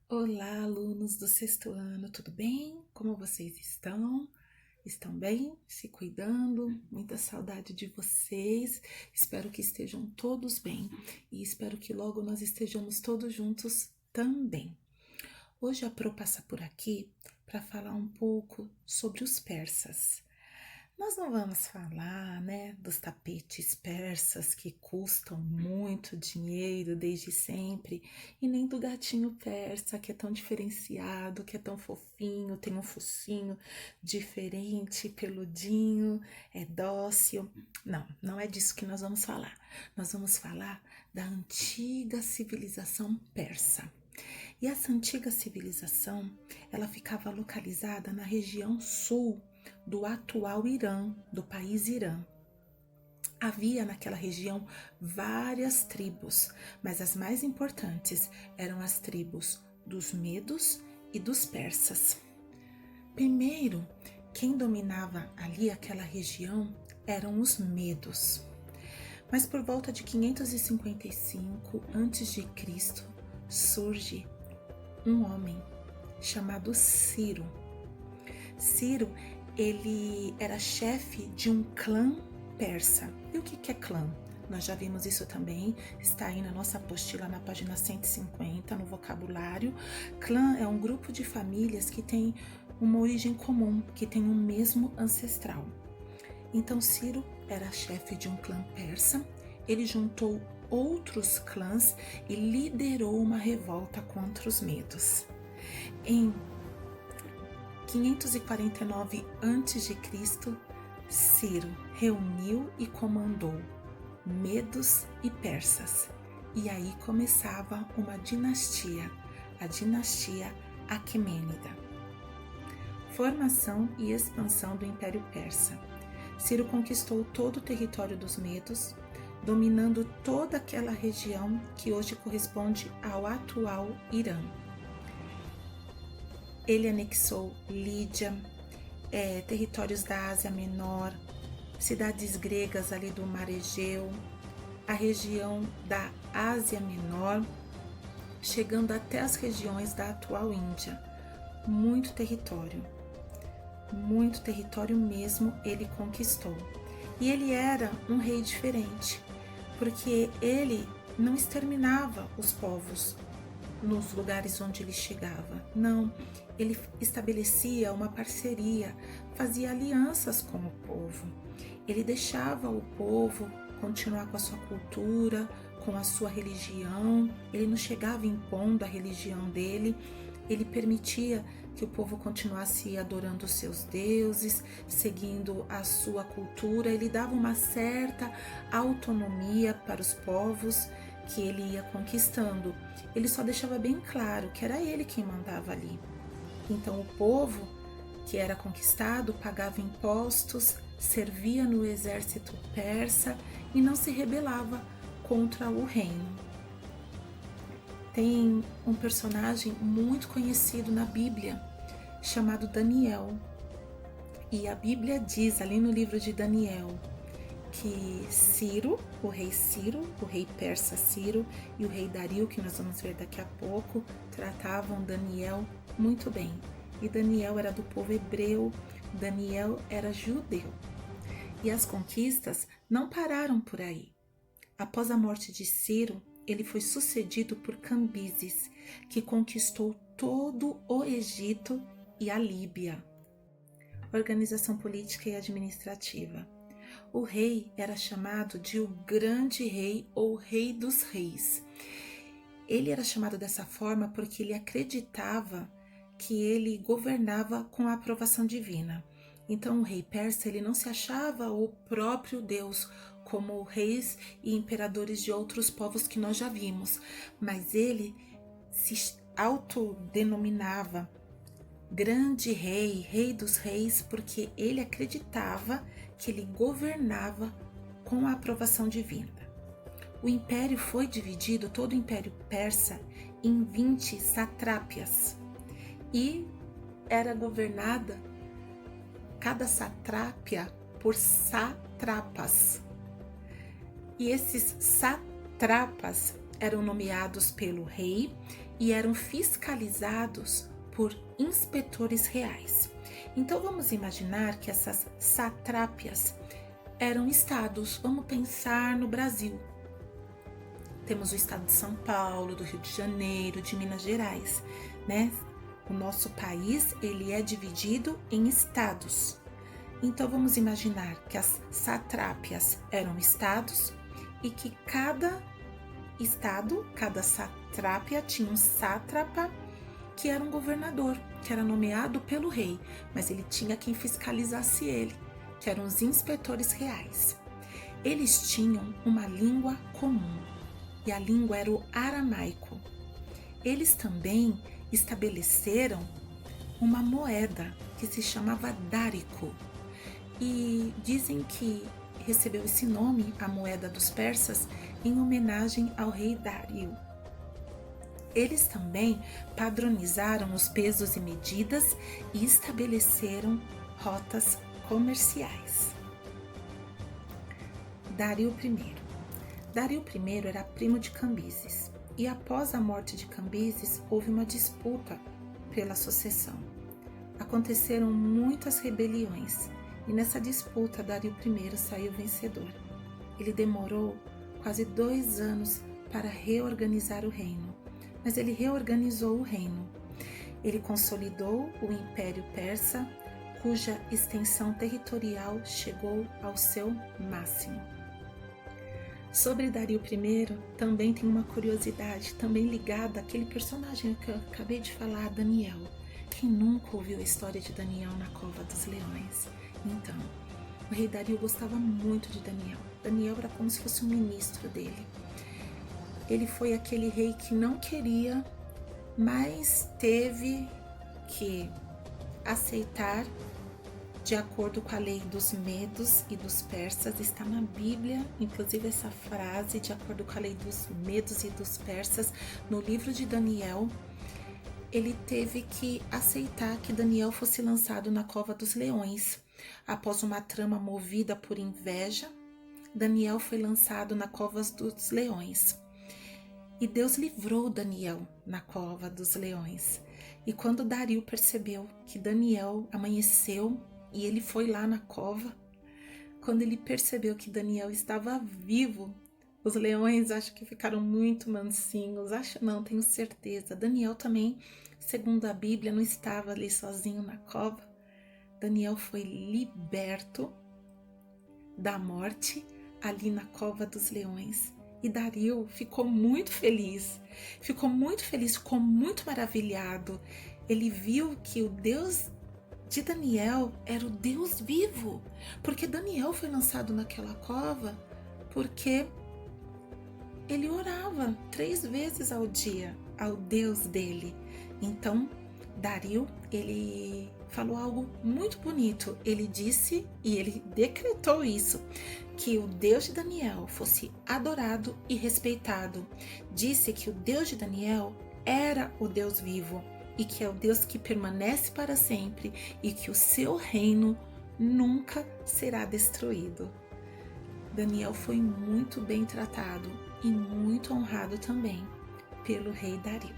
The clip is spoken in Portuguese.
Olá, alunos do sexto ano, tudo bem? Como vocês estão? Estão bem? Se cuidando? Muita saudade de vocês. Espero que estejam todos bem e espero que logo nós estejamos todos juntos também. Hoje a Pro passa por aqui para falar um pouco sobre os persas. Nós não vamos falar, dos tapetes persas que custam muito dinheiro desde sempre, e nem do gatinho persa que é tão diferenciado, que é tão fofinho, tem um focinho diferente, peludinho, é dócil. Não, não é disso que nós vamos falar. Nós vamos falar da antiga civilização persa. E essa antiga civilização, ela ficava localizada na região sul do atual Irã, do país Irã. Havia naquela região várias tribos, mas as mais importantes eram as tribos dos medos e dos persas. Primeiro, quem dominava ali aquela região eram os medos. Mas por volta de 555 a.C., surge um homem chamado Ciro. Ciro, ele era chefe de um clã persa. E o que é clã? Nós já vimos isso também, está aí na nossa apostila na página 150, no vocabulário. Clã é um grupo de famílias que tem uma origem comum, que tem um mesmo ancestral. Então Ciro era chefe de um clã persa, ele juntou outros clãs e liderou uma revolta contra os medos. Em 549 a.C., Ciro reuniu e comandou medos e persas, e aí começava uma dinastia, a dinastia Aquemênida. Formação e expansão do Império Persa. Ciro conquistou todo o território dos medos, dominando toda aquela região que hoje corresponde ao atual Irã. Ele anexou Lídia, territórios da Ásia Menor, cidades gregas ali do Mar Egeu, a região da Ásia Menor, chegando até as regiões da atual Índia. Muito território mesmo ele conquistou. E ele era um rei diferente, porque ele não exterminava os povos nos lugares onde ele chegava. Não, ele estabelecia uma parceria, fazia alianças com o povo. Ele deixava o povo continuar com a sua cultura, com a sua religião. Ele não chegava impondo a religião dele. Ele permitia que o povo continuasse adorando os seus deuses, seguindo a sua cultura. Ele dava uma certa autonomia para os povos que ele ia conquistando. Ele só deixava bem claro que era ele quem mandava ali. Então o povo que era conquistado pagava impostos, servia no exército persa e não se rebelava contra o reino. Tem um personagem muito conhecido na Bíblia, chamado Daniel. E a Bíblia diz ali no livro de Daniel que Ciro, o rei persa Ciro e o rei Dario, que nós vamos ver daqui a pouco, tratavam Daniel muito bem. E Daniel era do povo hebreu, Daniel era judeu. E as conquistas não pararam por aí. Após a morte de Ciro, ele foi sucedido por Cambises, que conquistou todo o Egito e a Líbia. Organização política e administrativa. O rei era chamado de o grande rei ou rei dos reis. Ele era chamado dessa forma porque ele acreditava que ele governava com a aprovação divina. Então o rei persa ele não se achava o próprio Deus, como reis e imperadores de outros povos que nós já vimos, mas ele se autodenominava grande rei, rei dos reis, porque ele acreditava que ele governava com a aprovação divina. O império foi dividido, todo o império persa, em 20 satrápias e era governada cada satrápia por sátrapas. E esses sátrapas eram nomeados pelo rei e eram fiscalizados por inspetores reais. Então vamos imaginar que essas satrápias eram estados. Vamos pensar no Brasil. Temos o estado de São Paulo, do Rio de Janeiro, de Minas Gerais, né? O nosso país, ele é dividido em estados. Então vamos imaginar que as satrápias eram estados e que cada estado, cada satrápia tinha um sátrapa que era um governador, que era nomeado pelo rei, mas ele tinha quem fiscalizasse ele, que eram os inspetores reais. Eles tinham uma língua comum, e a língua era o aramaico. Eles também estabeleceram uma moeda que se chamava dárico, e dizem que recebeu esse nome, a moeda dos persas, em homenagem ao rei Dário. Eles também padronizaram os pesos e medidas e estabeleceram rotas comerciais. Dário I. Dário I era primo de Cambises, e após a morte de Cambises houve uma disputa pela sucessão. Aconteceram muitas rebeliões, e nessa disputa Dário I saiu vencedor. Ele demorou quase 2 anos para reorganizar o reino, mas ele reorganizou o reino. Ele consolidou o Império Persa, cuja extensão territorial chegou ao seu máximo. Sobre Dário I, também tem uma curiosidade, também ligada àquele personagem que eu acabei de falar, Daniel. Quem nunca ouviu a história de Daniel na Cova dos Leões? Então, o rei Dário gostava muito de Daniel. Daniel era como se fosse um ministro dele. Ele foi aquele rei que não queria, mas teve que aceitar de acordo com a lei dos medos e dos persas. Está na Bíblia, inclusive essa frase, de acordo com a lei dos medos e dos persas, no livro de Daniel. Ele teve que aceitar que Daniel fosse lançado na Cova dos Leões. Após uma trama movida por inveja, Daniel foi lançado na Cova dos Leões. E Deus livrou Daniel na Cova dos Leões. E quando Dário percebeu que Daniel amanheceu e ele foi lá na cova, quando ele percebeu que Daniel estava vivo, os leões acho que ficaram muito mansinhos. Acho não, tenho certeza. Daniel também, segundo a Bíblia, não estava ali sozinho na cova. Daniel foi liberto da morte ali na Cova dos Leões. E Dário ficou muito feliz, ficou muito maravilhado. Ele viu que o Deus de Daniel era o Deus vivo, porque Daniel foi lançado naquela cova porque ele orava 3 vezes ao dia ao Deus dele. Então, Dário, ele falou algo muito bonito. Ele disse e ele decretou isso, que o Deus de Daniel fosse adorado e respeitado. Disse que o Deus de Daniel era o Deus vivo e que é o Deus que permanece para sempre e que o seu reino nunca será destruído. Daniel foi muito bem tratado e muito honrado também pelo rei Dário.